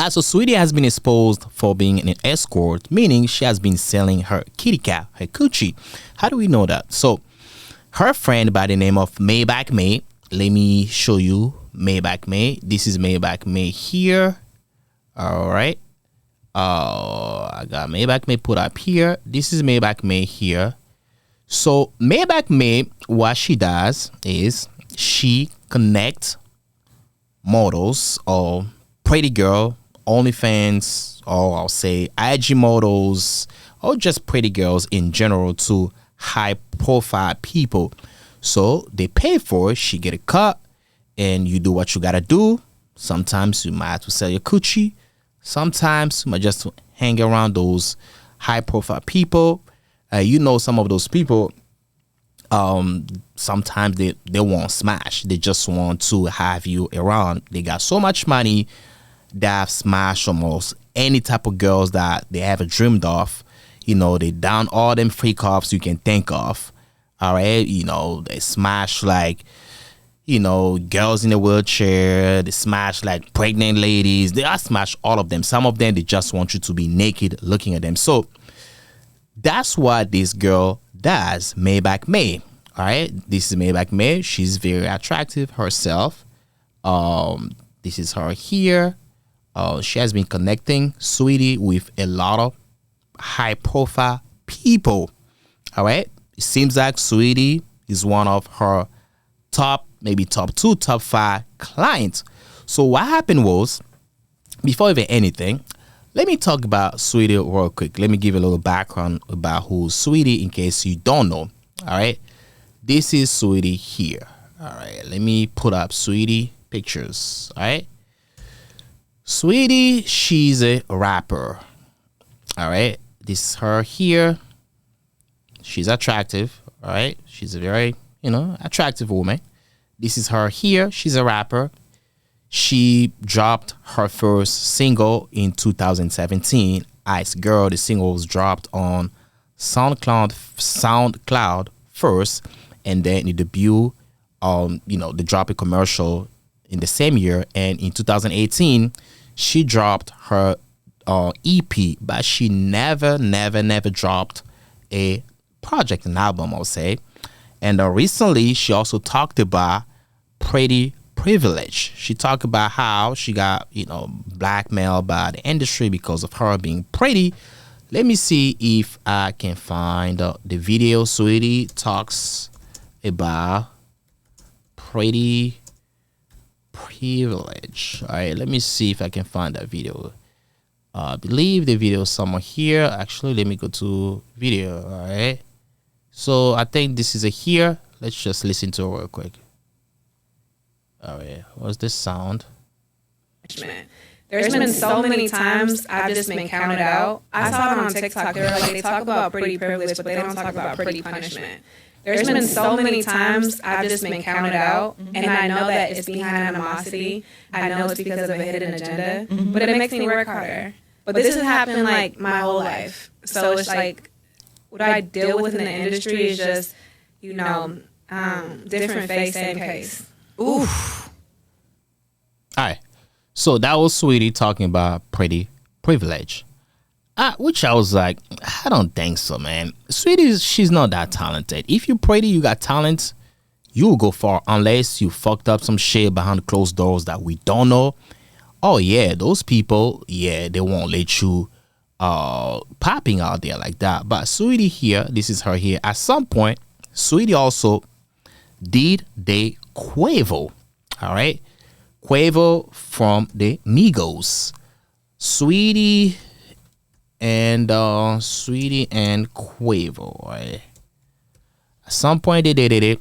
So Saweetie has been exposed for being an escort, meaning she has been selling her kitty cat, her coochie. How do we know that? So her friend by the name of Maybach May, let me show you Maybach May. This is Maybach May here. All right. I got Maybach May put up here. This is Maybach May here. So Maybach May, what she does is she connects models or pretty girl, OnlyFans, or I'll say IG models, or just pretty girls in general to high profile people. So they pay for it, she get a cut, and you do what you gotta do. Sometimes you might have to sell your coochie. Sometimes you might just hang around those high profile people. Some of those people, sometimes they won't smash. They just want to have you around. They got so much money that have smashed almost any type of girls that they ever dreamed of. They down all them freak offs you can think of. All right. They smash like, girls in a wheelchair. They smash like pregnant ladies. They smash all of them. Some of them, they just want you to be naked looking at them. So that's what this girl does, Maybach May. All right. This is Maybach May. She's very attractive herself. This is her here. She has been connecting Saweetie with a lot of high profile people. All right. It seems like Saweetie is one of her maybe top 2, top 5 clients. So what happened was, before even anything, let me talk about Saweetie real quick. Let me give a little background about who's Saweetie in case you don't know. All right. This is Saweetie here. All right. Let me put up Saweetie pictures. All right. Saweetie, she's a rapper. All right. This is her here. She's attractive. All right. She's a very, attractive woman. This is her here. She's a rapper. She dropped her first single in 2017, Ice Girl. The single was dropped on SoundCloud first, and then it debuted they dropped a commercial in the same year. And in 2018, she dropped her EP, but she never dropped a project, an album, I'll say. And recently, she also talked about pretty privilege. She talked about how she got, blackmailed by the industry because of her being pretty. Let me see if I can find the video. Saweetie talks about pretty privilege. All right, let me see if I can find that video. I believe the video is somewhere here. Actually, let me go to video. All right. So I think this is a here. Let's just listen to it real quick. All right. What's this sound? There's been so many times I've just been counted out. I saw it on TikTok. They talk about pretty privilege, but they don't talk about pretty punishment. There's been so many times I've just been counted out, and I know that it's behind animosity. I know it's because of a hidden agenda, but it makes me work harder. But this has happened my whole life. So it's what I deal with in the industry is just, different face, same case. Oof. All right. So that was Saweetie talking about pretty privilege. Which I was like, I don't think so, man. Saweetie, she's not that talented. If you're pretty, you got talent, you'll go far unless you fucked up some shit behind closed doors that we don't know. Oh, yeah, those people, they won't let you popping out there like that. But Saweetie here, this is her here. At some point, Saweetie also did the Quavo. All right. Quavo from the Migos. Saweetie and Quavo. Right? At some point they did it.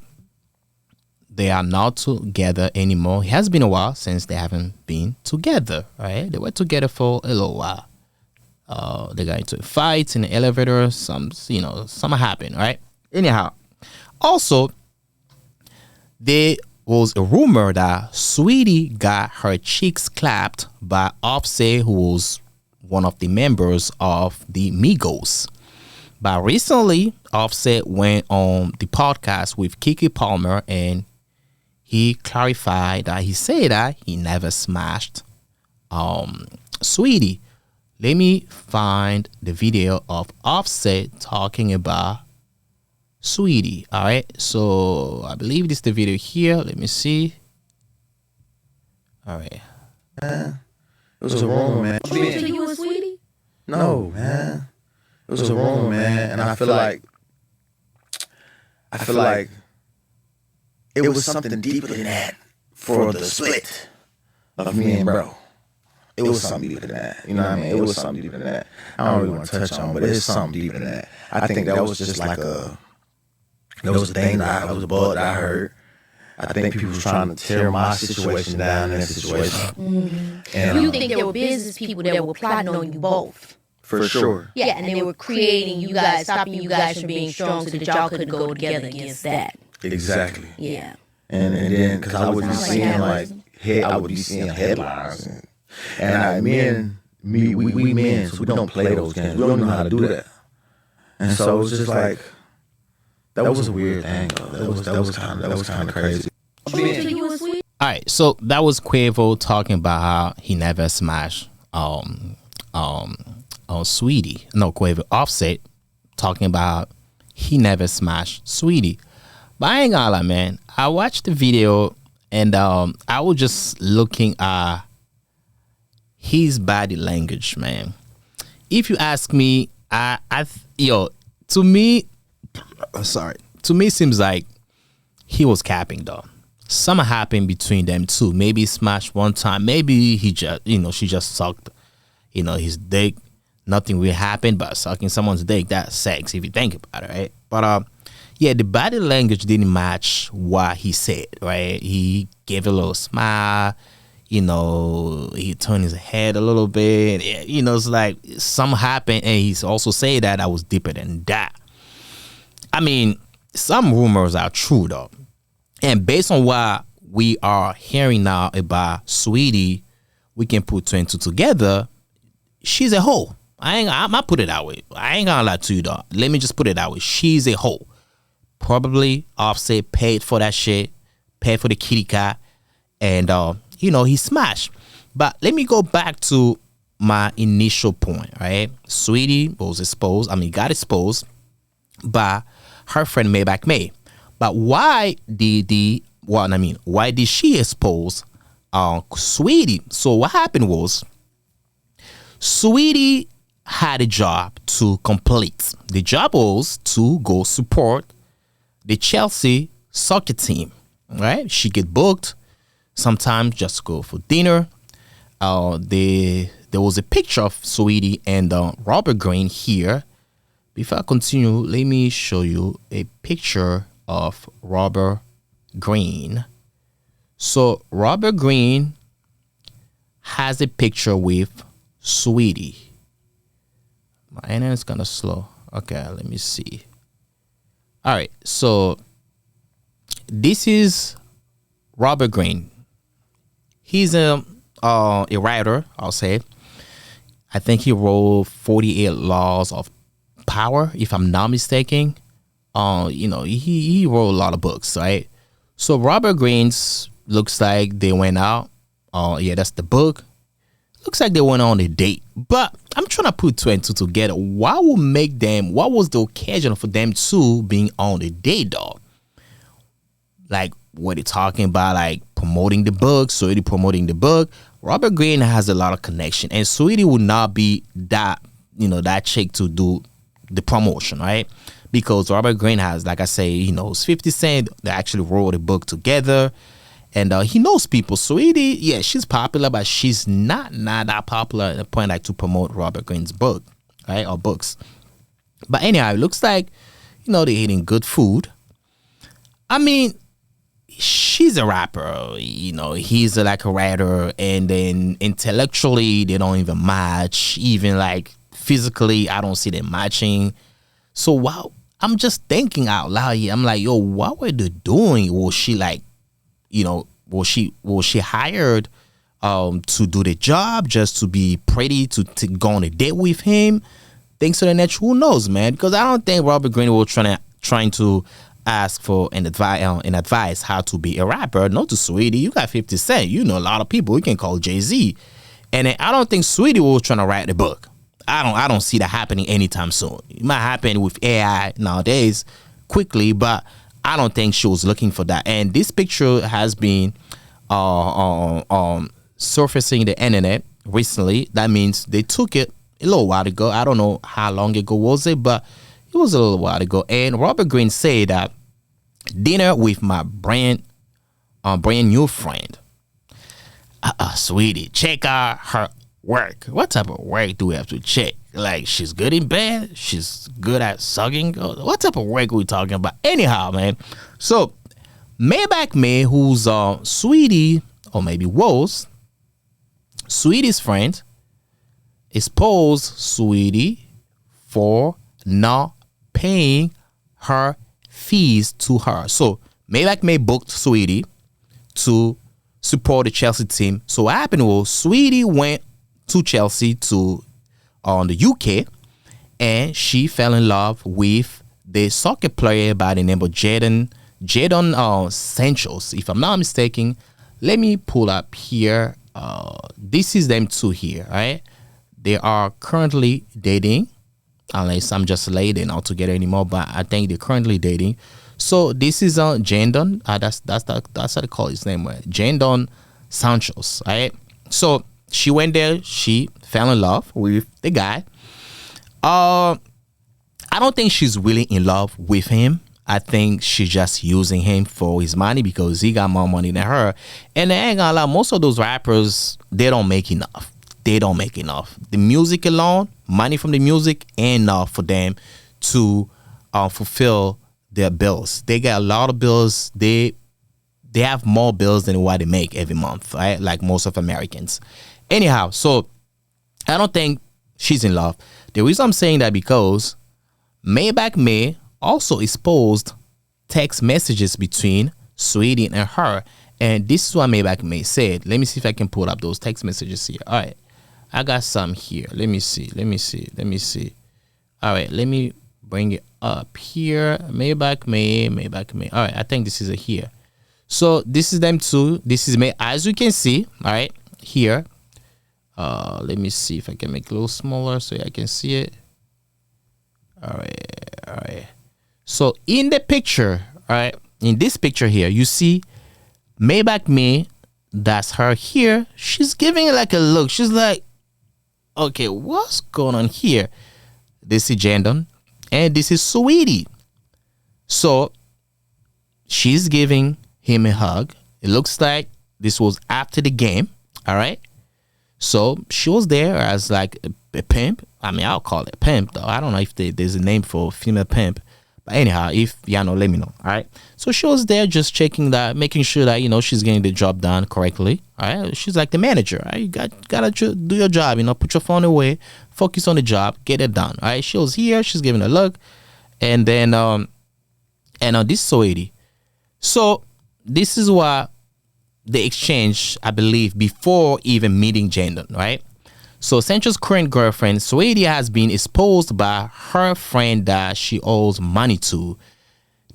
They are not together anymore. It has been a while since they haven't been together. Right? They were together for a little while. They got into a fight in the elevator. Something happened, right? Anyhow, also, there was a rumor that Saweetie got her cheeks clapped by Offset, who was one of the members of the Migos. But recently, Offset went on the podcast with Keke Palmer, and he clarified that he said that he never smashed Saweetie. Let me find the video of Offset talking about Saweetie. All right, so I believe this is the video here. Let me see. All right. It was a rumor, man. You and Saweetie? No, man. It was a rumor, man, and I feel like it was something deeper than that for the split of me and bro. It was something deeper than that. You know what I mean? It was something deeper than that. I don't really want to touch on, but it's something deeper than that. I think that was just like that was a thing that was a bug that I heard. I think people was trying to tear my situation down in that situation. Mm-hmm. And You think there were business people that were plotting on you both? for sure. Yeah, and they were creating you guys, stopping you guys from being strong so that y'all couldn't go together against that. Exactly. Yeah. And then because I would be Sounds like seeing that. I would be seeing headlines and we men, so we don't play those games. We don't know how to do that. And so it was just like that was a weird thing. Though. That was kind of crazy. You and Saweetie? All right, so that was Quavo talking about how he never smashed Saweetie. No, Quavo. Offset talking about he never smashed Saweetie. But I ain't gonna lie, man. I watched the video and I was just looking at his body language, man. If you ask me, to me, it seems like he was capping though. Something happened between them two. Maybe he smashed one time. Maybe he just, she just sucked, his dick. Nothing really happened, but sucking someone's dick, that's sex if you think about it, right? But yeah, the body language didn't match what he said, right? He gave a little smile, he turned his head a little bit. It's like something happened, and he's also saying that I was deeper than that. I mean, some rumors are true though. And based on what we are hearing now about Saweetie, we can put two and two together. She's a hoe. I put it that way. I ain't gonna lie to you though. Let me just put it that way. She's a hoe. Probably Offset paid for that shit, paid for the kitty cat, and he smashed. But let me go back to my initial point, right? Saweetie got exposed by her friend Maybach May. But why did she expose Saweetie? So what happened was Saweetie had a job to complete. The job was to go support the Chelsea soccer team, right? She get booked, sometimes just go for dinner. There was a picture of Saweetie and Robert Greene here. Before I continue, let me show you a picture of Robert Greene. So Robert Greene has a picture with Saweetie. My internet is kind of slow. Okay, let me see. All right, so this is Robert Greene. He's a writer, I'll say. I think he wrote 48 Laws of Power, if I'm not mistaken. He wrote a lot of books, right? So Robert Greene's looks like they went out. That's the book. Looks like they went on a date. But I'm trying to put two and two together. What was the occasion for them two being on a date, dog? Like, were they talking about like promoting the book? Saweetie promoting the book. Robert Greene has a lot of connection, and Saweetie would not be that chick to do the promotion, right? Because Robert Greene has, like I say, he knows 50 Cent. They actually wrote a book together, and he knows people. Saweetie, yeah, she's popular, but she's not that popular at the point like to promote Robert Greene's book, right, or books. But anyhow, it looks like they're eating good food. I mean, she's a rapper, he's like a writer, and then intellectually they don't even match. Even like physically, I don't see them matching. So wow, I'm just thinking out loud here. I'm like, yo, what were they doing? Was she like, was she hired to do the job just to be pretty to go on a date with him? Things of the nature. Who knows, man? Because I don't think Robert Greene was trying to ask for an advice how to be a rapper. Not to Saweetie. You got 50 Cent. A lot of people. You can call Jay-Z. And then I don't think Saweetie was trying to write the book. I don't see that happening anytime soon. It might happen with AI nowadays quickly, but I don't think she was looking for that. And this picture has been surfacing the internet recently. That means they took it a little while ago. I don't know how long ago was it, but it was a little while ago. And Robert Greene said that dinner with my brand new friend. Saweetie, check out her work. What type of work do we have to check? Like, she's good in bed? She's good at sucking? What type of work are we talking about? Anyhow, man. So, Maybach May, who's Saweetie, or maybe was, Saweetie's friend, exposed Saweetie for not paying her fees to her. So, Maybach May booked Saweetie to support the Chelsea team. So what happened was Saweetie went to Chelsea to the UK, and she fell in love with the soccer player by the name of Jadon Sanchos. If I'm not mistaken, let me pull up here. This is them two here, right? They are currently dating, unless I'm just late, they're not together anymore. But I think they're currently dating. So this is Jadon. That's how they call his name, right? Jadon Sanchos, right? So she went there. She fell in love with the guy. I don't think she's really in love with him. I think she's just using him for his money because he got more money than her. And I ain't gonna lie, most of those rappers, they don't make enough. They don't make enough. The music alone, money from the music, ain't enough for them to fulfill their bills. They got a lot of bills. They have more bills than what they make every month, right? Like most of Americans. Anyhow, so I don't think she's in love. The reason I'm saying that because Maybach May also exposed text messages between Saweetie and her. And this is what Maybach May said. Let me see if I can pull up those text messages here. All right. I got some here. Let me see. All right. Let me bring it up here. Maybach May. All right. I think this is it here. So this is them two. This is May. As you can see, all right, here. Let me see if I can make it a little smaller so I can see it. All right. So in the picture, all right, in this picture here, you see Maybach May, that's her here. She's giving it like a look. She's like, okay, what's going on here? This is Jadon, and this is Saweetie. So she's giving him a hug. It looks like this was after the game, all right? So she was there as like a pimp. I mean, I'll call it a pimp, though. I don't know if there's a name for female pimp. But anyhow, if y'all know, let me know. All right. So she was there just checking that, making sure that, she's getting the job done correctly. All right. She's like the manager. All right. You gotta do your job, put your phone away, focus on the job, get it done. All right. She was here. She's giving a look. And then, this is Saweetie. So this is what they exchanged, I believe, before even meeting Jadon, right? So Sancho's current girlfriend, Saweetie, has been exposed by her friend that she owes money to.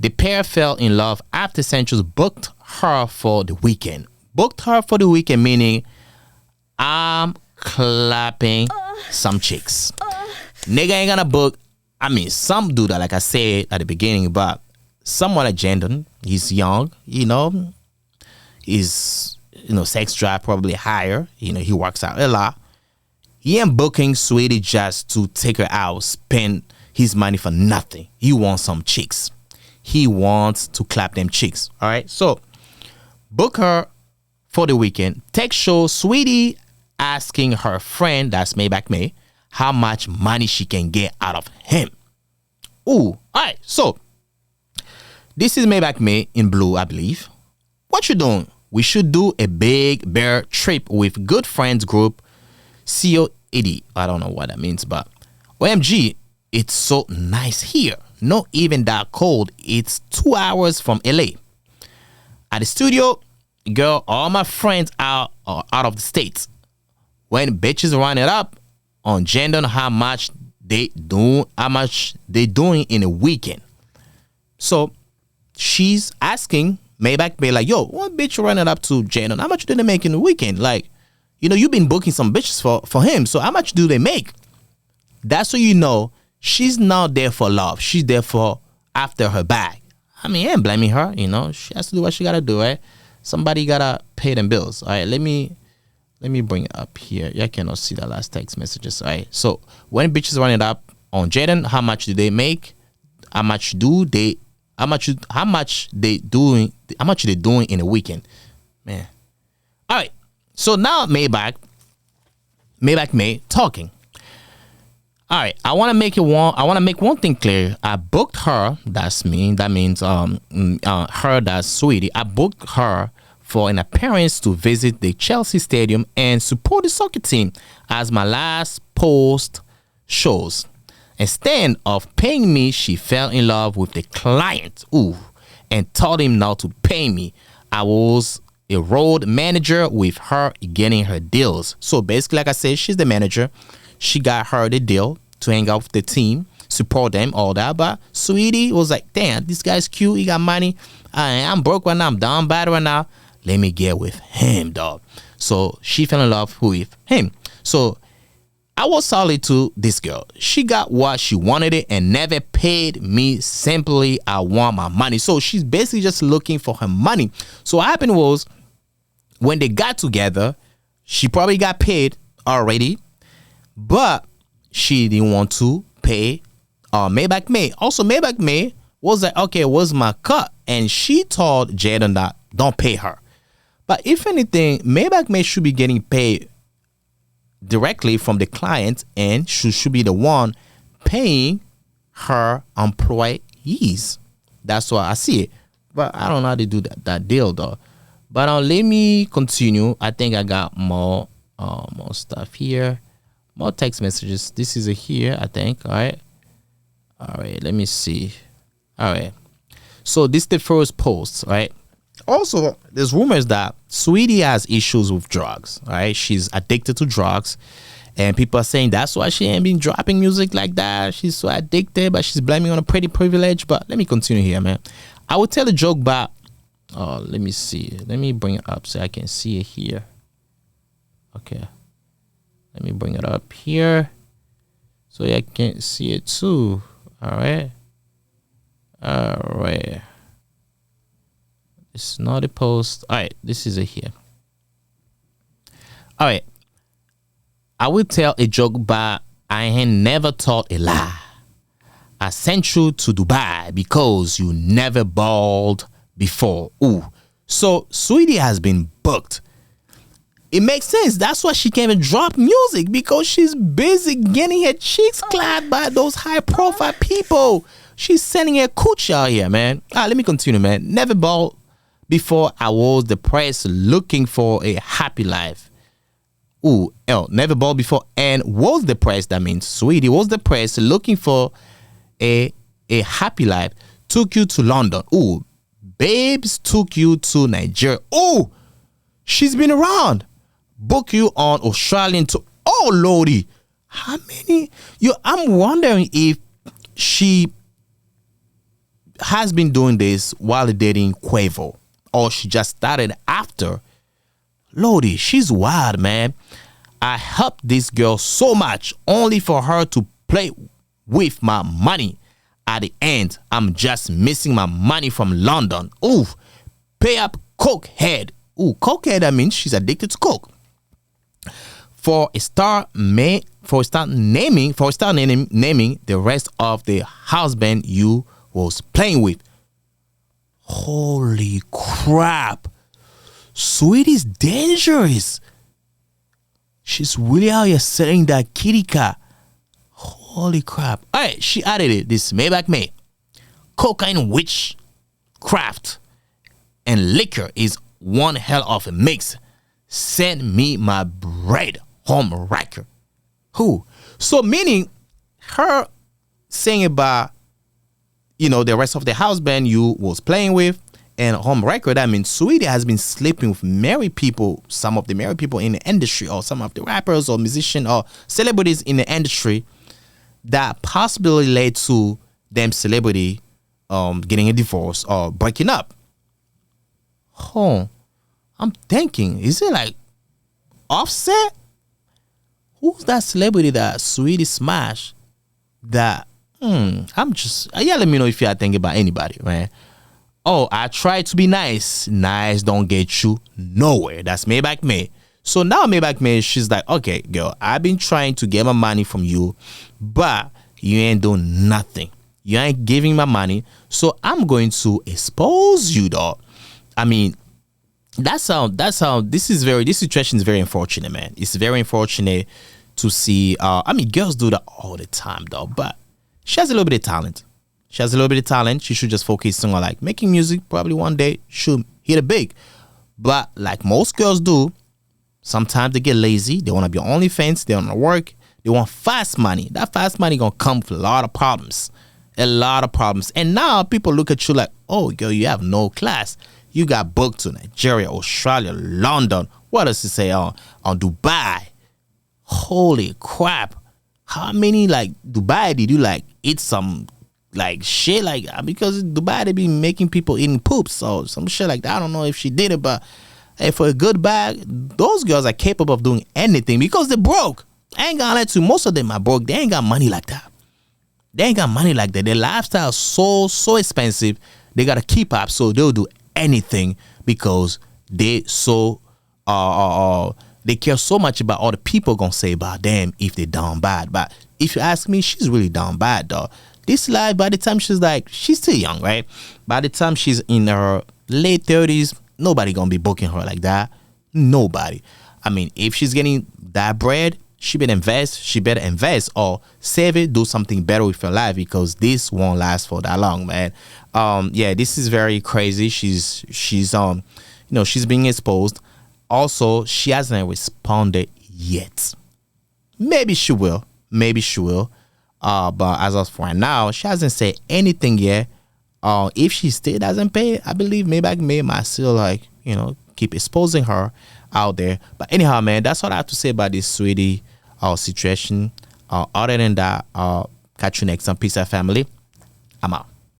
The pair fell in love after Sancho's booked her for the weekend. Booked her for the weekend, meaning I'm clapping some chicks. Nigga ain't gonna book. I mean, some do that, like I said at the beginning, but someone like Jadon, he's young, his sex drive probably higher. He works out a lot. He ain't booking Saweetie just to take her out, spend his money for nothing. He wants some chicks. He wants to clap them chicks. All right. So book her for the weekend. Text show Saweetie asking her friend, that's Maybach May, how much money she can get out of him. Ooh. All right. So this is Maybach May in blue, I believe. What you doing? We should do a big bear trip with good friends group. COED. I don't know what that means, but OMG, it's so nice here. Not even that cold. It's 2 hours from LA. At the studio, girl, all my friends are out of the States. When bitches run it up on Jadon, how much they doing in a weekend. So she's asking Maybach May, like, yo, what bitch run it up to Jadon? How much do they make in a weekend? Like, You know, you've been booking some bitches for him. So how much do they make? That's when you know she's not there for love. She's there for after her bag. I mean, I ain't blaming her. You know, she has to do what she gotta do, right? Somebody gotta pay them bills. All right, let me bring it up here. You cannot see the last text messages. All right. So when bitches run it up on Jaden, how much do they make? How much they doing in a weekend? Man. All right. So now Maybach May talking. All right. I want to make one thing clear. I booked her. That's me. That means her. That's Saweetie. I booked her for an appearance to visit the Chelsea Stadium and support the soccer team as my last post shows. Instead of paying me, she fell in love with the client, and told him not to pay me. I was a road manager with her getting her deals. So basically, like I said, she's the manager. She got her the deal to hang out with the team, support them, all that. But Saweetie was like, damn, this guy's cute. He got money. I'm broke right now. I'm down bad right now. Let me get with him, dog. So she fell in love with him. So I was solid to this girl. She got what she wanted it and never paid me. Simply, I want my money. So she's basically just looking for her money. So what happened was, when they got together, she probably got paid already, but she didn't want to pay Maybach May. Also, Maybach May was like, okay, where's my cut? And she told Jaden that don't pay her. But if anything, Maybach May should be getting paid directly from the client, and she should be the one paying her employees. That's why I see it. But I don't know how to do that deal though. But let me continue. I think I got more stuff here. More text messages. This is here, I think. All right. Let me see. All right. So this is the first post, right? Also, there's rumors that Saweetie has issues with drugs. All right. She's addicted to drugs. And people are saying that's why she ain't been dropping music like that. She's so addicted, but she's blaming on a pretty privilege. But let me continue here, man. I would tell a joke about, let me see. Let me bring it up so I can see it here. Okay. Let me bring it up here so I can see it too. All right. It's not a post. All right. This is it here. All right. I will tell a joke, but I ain't never told a lie. I sent you to Dubai because you never balled before. Ooh. So Saweetie has been booked. It makes sense. That's why she can't even drop music, because she's busy getting her cheeks clapped by those high profile people. She's sending her coochie out here, man. Let me continue, man. Never balled before. I was depressed looking for a happy life. Ooh, never balled before and was depressed. That means Saweetie was depressed looking for a happy life. Took you to London. Ooh, babes took you to Nigeria. Ooh, she's been around. Book you on Australian tour. Oh, Lordy. How many? I'm wondering if she has been doing this while dating Quavo, or she just started after. Lordy, she's wild, man. I helped this girl so much only for her to play with my money. At the end, I'm just missing my money from London. Ooh, pay up cokehead. Ooh, cokehead, that means she's addicted to coke. For a start naming the rest of the husband you was playing with. Holy crap. Saweetie's dangerous. She's really out here selling that kitty cat. Holy crap. Alright, she added it. This Maybach May. Cocaine, witchcraft, and liquor is one hell of a mix. Send me my bread, home wrecker. Who? So meaning her saying about, the rest of the husband you was playing with and home record, that means Saweetie has been sleeping with married people, some of the married people in the industry, or some of the rappers or musicians or celebrities in the industry, that possibly led to them celebrity getting a divorce or breaking up. I'm thinking, is it like Offset? Who's that celebrity that Saweetie smashed? That I'm just let me know if you think about anybody, man. Oh, I try to be nice. Nice don't get you nowhere. That's Maybach May. So now Maybach May, she's like, okay, girl, I've been trying to get my money from you, but you ain't doing nothing. You ain't giving my money, so I'm going to expose you, dog. I mean, that's how this situation is very unfortunate, man. It's very unfortunate to see. I mean, girls do that all the time, though. But she has a little bit of talent. She has a little bit of talent. She should just focus on like making music. Probably one day she'll hit it big. But like most girls do, sometimes they get lazy. They want to be on OnlyFans. They want to work. They want fast money. That fast money gonna come with a lot of problems. A lot of problems. And now people look at you like, oh, girl, you have no class. You got booked to Nigeria, Australia, London. What does it say on Dubai? Holy crap. How many like Dubai did you like eat some like shit like because Dubai they be making people eating poops or some shit like that. I don't know if she did it, but hey, for a good bag, those girls are capable of doing anything because they're broke. I ain't gonna lie to you, most of them are broke. They ain't got money like that. They ain't got money like that. Their lifestyle is so expensive. They gotta keep up, so they'll do anything because they they care so much about all the people gonna say about them if they down bad. But if you ask me, she's really down bad, though. This life, by the time she's still young, right? By the time she's in her late 30s, nobody gonna be booking her like that. Nobody. I mean, if she's getting that bread, she better invest or save it, do something better with her life because this won't last for that long, man. This is very crazy. She's she's being exposed. Also, she hasn't responded yet. Maybe she will. But as of for now, she hasn't said anything yet. If she still doesn't pay, I believe Maybach May might still keep exposing her out there. But anyhow, man, that's all I have to say about this Saweetie situation. Other than that, catch you next time. Peace out, family. I'm out.